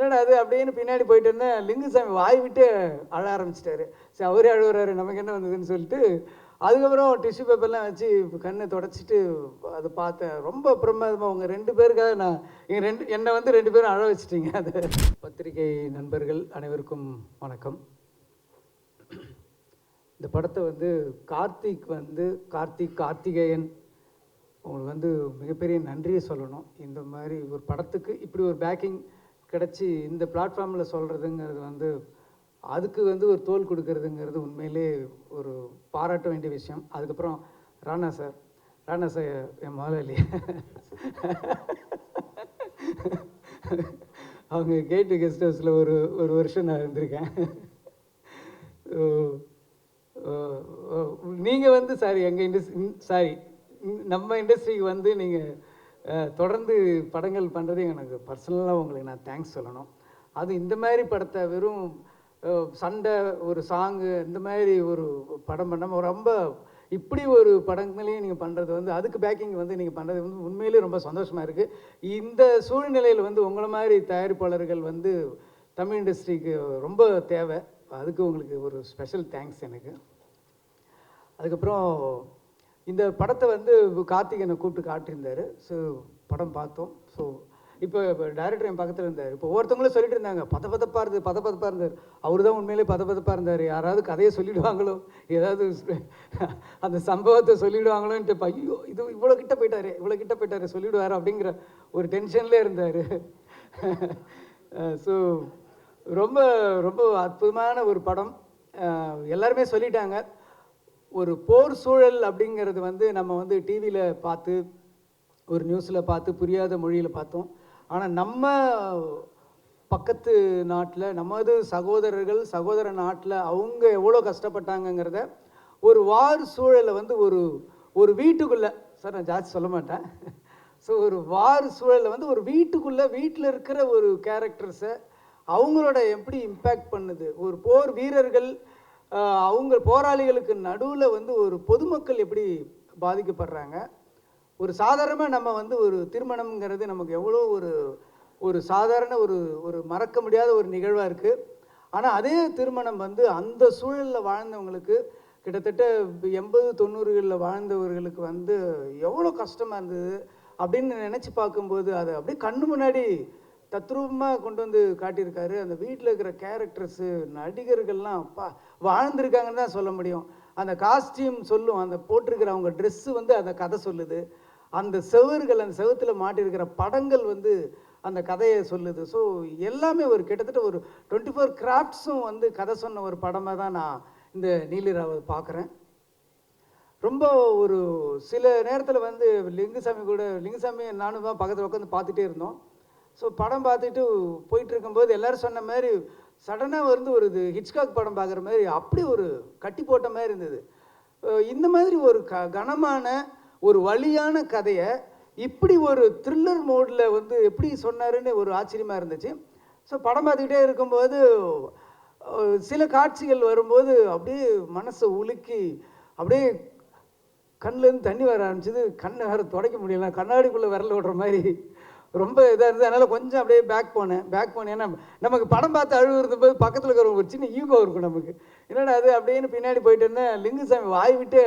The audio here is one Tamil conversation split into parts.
என்னடா அது அப்படின்னு பின்னாடி போயிட்டு இருந்தேன். லிங்குசாமி வாய் விட்டு அழ ஆரம்பிச்சிட்டாரு. சரி அவரே அழுகுறாரு, நமக்கு என்ன வந்ததுன்னு சொல்லிட்டு அதுக்கப்புறம் டிஷ்யூ பேப்பர்லாம் வச்சு கண்ணை தொடச்சிட்டு அதை பார்த்தேன். ரொம்ப பிரமாதமாக அவங்க 2 பேருக்காக நான் என்னை வந்து 2 பேரும் அழ வச்சிட்டிங்க. அது பத்திரிகை நண்பர்கள் அனைவருக்கும் வணக்கம். இந்த படத்தை வந்து கார்த்திகேயன் உங்களுக்கு வந்து மிகப்பெரிய நன்றியை சொல்லணும். இந்த மாதிரி ஒரு படத்துக்கு இப்படி ஒரு பேக்கிங் கிடச்சி இந்த பிளாட்ஃபார்மில் சொல்கிறதுங்கிறது வந்து அதுக்கு வந்து ஒரு தோல் கொடுக்கறதுங்கிறது உண்மையிலே ஒரு பாராட்ட வேண்டிய விஷயம். அதுக்கப்புறம் ராணா சார் என் முதலாளி அவங்க கேட்டு கெஸ்ட் ஹவுஸில் ஒரு வருஷம் நான் இருந்திருக்கேன். நீங்கள் வந்து நம்ம இண்டஸ்ட்ரிக்கு வந்து நீங்கள் தொடர்ந்து படங்கள் பண்ணுறது எனக்கு பர்சனலாக உங்களுக்கு நான் தேங்க்ஸ் சொல்லணும். அது இந்த மாதிரி படத்தை வெறும் சண்டை ஒரு சாங்கு இந்த மாதிரி ஒரு படம் பண்ணாமல் ரொம்ப இப்படி ஒரு படங்களையும் நீங்கள் பண்ணுறது வந்து அதுக்கு பேக்கிங் வந்து நீங்கள் பண்ணுறது வந்து உண்மையிலேயே ரொம்ப சந்தோஷமாக இருக்குது. இந்த சூழ்நிலையில் வந்து உங்களை மாதிரி தயாரிப்பாளர்கள் வந்து தமிழ் இண்டஸ்ட்ரிக்கு ரொம்ப தேவை. அதுக்கு உங்களுக்கு ஒரு ஸ்பெஷல் தேங்க்ஸ் எனக்கு. அதுக்கப்புறம் இந்த படத்தை வந்து கார்த்திகேயனை கூப்பிட்டு காட்டியிருந்தார். ஸோ படம் பார்த்தோம். ஸோ இப்போ டைரக்டர் என் பக்கத்தில் இருந்தார். இப்போ ஒவ்வொருத்தவங்களும் சொல்லிட்டு இருந்தாங்க பதப்பதப்பாக இருந்தார். அவர் தான் உண்மையிலே பதப்பதப்பாக இருந்தார். யாராவது கதையை சொல்லிவிடுவாங்களோ, ஏதாவது அந்த சம்பவத்தை சொல்லிவிடுவாங்களோன்ட்டு ஐயோ இது இவ்வளோ கிட்ட போயிட்டாரு சொல்லிவிடுவார் அப்படிங்கிற ஒரு டென்ஷன்லேயே இருந்தார். ஸோ ரொம்ப ரொம்ப அற்புதமான ஒரு படம். எல்லாருமே சொல்லிட்டாங்க. ஒரு போர் சூழல் அப்படிங்கிறது வந்து நம்ம வந்து டிவியில் பார்த்து ஒரு நியூஸில் பார்த்து புரியாத மொழியில் பார்த்தோம். ஆனால் நம்ம பக்கத்து நாட்டில் நமது சகோதர நாட்டில் அவங்க எவ்வளோ கஷ்டப்பட்டாங்கங்கிறத ஒரு வார் சூழலை வந்து ஒரு வீட்டுக்குள்ளே சார் நான் ஜாஸ்தி சொல்ல மாட்டேன். ஸோ ஒரு வார் சூழலில் வந்து ஒரு வீட்டில் இருக்கிற ஒரு கேரக்டர்ஸை அவங்களோட எப்படி இம்பேக்ட் பண்ணுது, ஒரு போர் வீரர்கள் அவங்க போராளிகளுக்கு நடுவில் வந்து ஒரு பொதுமக்கள் எப்படி பாதிக்கப்படுறாங்க. ஒரு சாதாரணமாக நம்ம வந்து ஒரு திருமணம்ங்கிறது நமக்கு எவ்வளோ ஒரு சாதாரண ஒரு மறக்க முடியாத ஒரு நிகழ்வாக இருக்குது. ஆனால் அதே திருமணம் வந்து அந்த சூழலில் வாழ்ந்தவங்களுக்கு கிட்டத்தட்ட 80-90களில் வாழ்ந்தவர்களுக்கு வந்து எவ்வளோ கஷ்டமாக இருந்தது அப்படின்னு நினச்சி பார்க்கும்போது அதை அப்படியே கண்ணு முன்னாடி தத்ரூபமாக கொண்டு வந்து காட்டியிருக்காரு. அந்த வீட்டில் இருக்கிற கேரக்டர்ஸு நடிகர்கள்லாம் வாழ்ந்திருக்காங்கன்னு தான் சொல்ல முடியும். அந்த காஸ்டியூம் சொல்லும், அந்த போட்டிருக்கிற அவங்க ட்ரெஸ்ஸு வந்து அந்த கதை சொல்லுது. அந்த செவுத்தில் மாட்டியிருக்கிற படங்கள் வந்து அந்த கதையை சொல்லுது. ஸோ எல்லாமே ஒரு கிட்டத்தட்ட ஒரு 24 கிராஃப்ட்ஸும் வந்து கதை சொன்ன ஒரு படமாக தான் நான் இந்த நீலிராவை பார்க்குறேன். ரொம்ப ஒரு சில நேரத்தில் வந்து லிங்குசாமி நானும் தான் பக்கத்தில் உட்காந்து பார்த்துட்டே இருந்தோம். ஸோ படம் பார்த்துட்டு போயிட்டு இருக்கும்போது எல்லோரும் சொன்ன மாதிரி சடனாக வந்து ஒரு ஹிட்ச்காக் படம் பார்க்குற மாதிரி அப்படி ஒரு கட்டி போட்ட மாதிரி இருந்தது. இந்த மாதிரி ஒரு கனமான ஒரு வலியான கதையை இப்படி ஒரு த்ரில்லர் மோடில் வந்து எப்படி சொன்னாருன்னு ஒரு ஆச்சரியமாக இருந்துச்சு. ஸோ படம் பார்த்துக்கிட்டே இருக்கும்போது சில காட்சிகள் வரும்போது அப்படியே மனசை உலுக்கி அப்படியே கண்ணிலேருந்து தண்ணி வர ஆரம்பிச்சிது. கண்ணை வேறு துடைக்க முடியல, கண்ணாடிக்குள்ளே விரல் விடுற மாதிரி ரொம்ப இதாக இருந்தது. அதனால் கொஞ்சம் அப்படியே பேக் போனேன். ஏன்னா நமக்கு படம் பார்த்து அழுகு இருந்தபோது பக்கத்தில் இருக்கிற ஒரு சின்ன ஈகோ இருக்கும் நமக்கு. என்னடா அது அப்படின்னு பின்னாடி போயிட்டு இருந்தேன். லிங்குசாமி வாய் விட்டு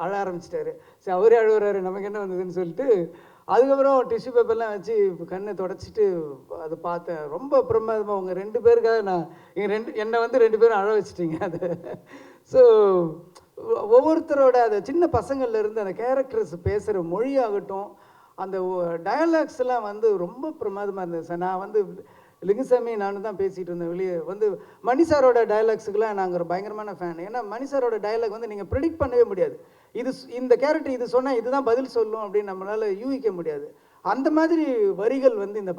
அழ ஆரம்பிச்சிட்டாரு. சரி அவரே அழுகுறாரு, நமக்கு என்ன வந்ததுன்னு சொல்லிட்டு அதுக்கப்புறம் டிஷ்யூ பேப்பர்லாம் வச்சு கண்ணை தொடச்சிட்டு அதை பார்த்தேன். ரொம்ப பிரமாதமாக அவங்க 2 பேருக்காக நான் என்னை வந்து 2 பேரும் அழ வச்சிட்டிங்க. அது ஸோ ஒவ்வொருத்தரோட அந்த சின்ன பசங்கள்லேருந்து அந்த கேரக்டர்ஸ் பேசுகிற மொழியாகட்டும், அந்த டயலாக்ஸ்லாம் வந்து ரொம்ப பிரமாதமாக இருந்தது சார். நான் வந்து லிங்குசாமி நானும் தான் பேசிகிட்டு இருந்தேன். வெளியே வந்து மணி சாரோட டயலாக்ஸுக்கெலாம் நாங்கள் ஒரு பயங்கரமான ஃபேன். ஏன்னா மணி சாரோட டயலாக் வந்து நீங்கள் ப்ரெடிக்ட் பண்ணவே முடியாது. இந்த கேரக்டர் இது சொன்னால் இதுதான் பதில் சொல்லும் அப்படின்னு நம்மளால் யூகிக்க முடியாது. அந்த மாதிரி வரிகள் வந்து இந்த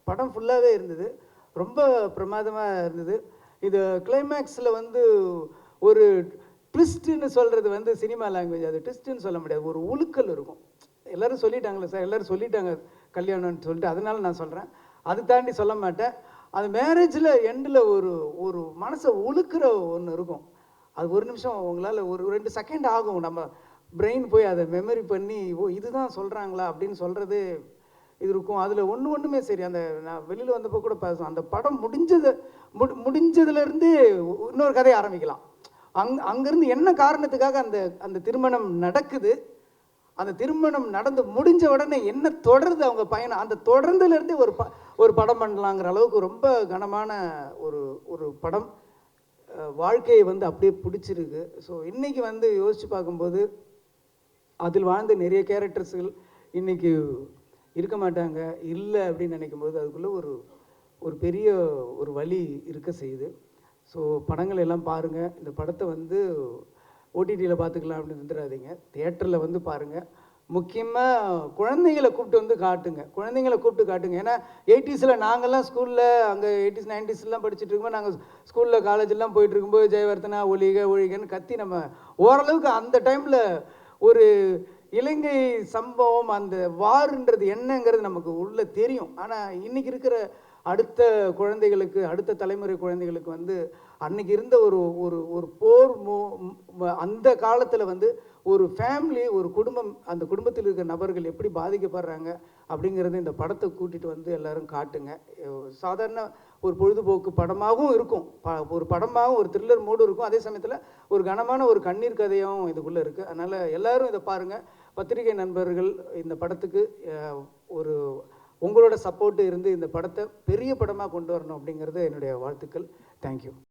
படம் ஃபுல்லாகவே இருந்தது. ரொம்ப பிரமாதமாக இருந்தது. இது கிளைமேக்ஸில் வந்து ஒரு ட்விஸ்ட்டுன்னு சொல்கிறது வந்து சினிமா லாங்குவேஜ், அது ட்விஸ்ட்டுன்னு சொல்ல முடியாது, ஒரு உழுக்கல் இருக்கும். எல்லோரும் சொல்லிட்டாங்களே சார், எல்லோரும் சொல்லிட்டாங்க கல்யாணம்னு சொல்லிட்டு, அதனால நான் சொல்கிறேன். அது தாண்டி சொல்ல மாட்டேன். அது மேரேஜில் எண்டில் ஒரு மனசை உழுக்கிற ஒன்று இருக்கும். அது ஒரு நிமிஷம் உங்களால் ஒரு 2 செகண்ட் ஆகும். நம்ம பிரெயின் போய் அதை மெமரி பண்ணி இதுதான் சொல்கிறாங்களா அப்படின்னு சொல்கிறது இது இருக்கும். அதில் ஒன்றுமே சரி, அந்த நான் வெளியில் வந்தப்போ கூட பேசுவேன், அந்த படம் முடிஞ்சதுலேருந்து இன்னொரு கதையை ஆரம்பிக்கலாம். அங்கேருந்து என்ன காரணத்துக்காக அந்த அந்த திருமணம் நடக்குது, அந்த திருமணம் நடந்து முடிஞ்ச உடனே என்ன தொடருது அவங்க பயணம், அந்த தொடர்ந்துலேருந்தே ஒரு படம் பண்ணலாங்கிற அளவுக்கு ரொம்ப கனமான ஒரு ஒரு படம். வாழ்க்கையை வந்து அப்படியே பிடிச்சிருக்கு. ஸோ இன்றைக்கி வந்து யோசித்து பார்க்கும்போது அதில் வாழ்ந்த நிறைய கேரக்டர்ஸுகள் இன்றைக்கி இருக்க மாட்டாங்க, இல்லை அப்படின்னு நினைக்கும்போது அதுக்குள்ளே ஒரு பெரிய ஒரு வலி இருக்க செய்யுது. ஸோ படங்கள் எல்லாம் பாருங்கள். இந்த படத்தை வந்து ஓடிடியில் பார்த்துக்கலாம் அப்படின்னு வந்துடாதீங்க, தியேட்டரில் வந்து பாருங்கள். முக்கியமாக குழந்தைங்களை கூப்பிட்டு வந்து காட்டுங்க, குழந்தைங்களை கூப்பிட்டு காட்டுங்க. ஏன்னா 80s நாங்கள்லாம் ஸ்கூலில் அங்கே 80s 90s படிச்சுட்டு இருக்கும்போது, நாங்கள் ஸ்கூலில் காலேஜெல்லாம் போயிட்டு இருக்கும்போது ஜெயவர்த்தனா ஒழிக ஒழிகன்னு கத்தி நம்ம ஓரளவுக்கு அந்த டைமில் ஒரு இலங்கை சம்பவம், அந்த வாருன்றது என்னங்கிறது நமக்கு உள்ள தெரியும். ஆனால் இன்றைக்கி இருக்கிற அடுத்த குழந்தைகளுக்கு, அடுத்த தலைமுறை குழந்தைகளுக்கு வந்து அன்றைக்கி இருந்த ஒரு ஒரு ஒரு போர் அந்த காலத்தில் வந்து ஒரு ஃபேமிலி, ஒரு குடும்பம், அந்த குடும்பத்தில் இருக்கிற நபர்கள் எப்படி பாதிக்கப்படுறாங்க அப்படிங்கிறது இந்த படத்தை கூட்டிகிட்டு வந்து எல்லோரும் காட்டுங்க. சாதாரண ஒரு பொழுதுபோக்கு படமாகவும் இருக்கும், ஒரு படமாகவும் ஒரு த்ரில்லர் மூடும் இருக்கும், அதே சமயத்தில் ஒரு கனமான ஒரு கண்ணீர் கதையாகவும் இதுக்குள்ளே இருக்குது. அதனால் எல்லோரும் இதை பாருங்கள். பத்திரிகை நண்பர்கள் இந்த படத்துக்கு ஒரு உங்களோட சப்போர்ட்டு இருந்து இந்த படத்தை பெரிய படமாக கொண்டு வரணும் அப்படிங்கிறது என்னுடைய வாழ்த்துக்கள். தேங்க்யூ.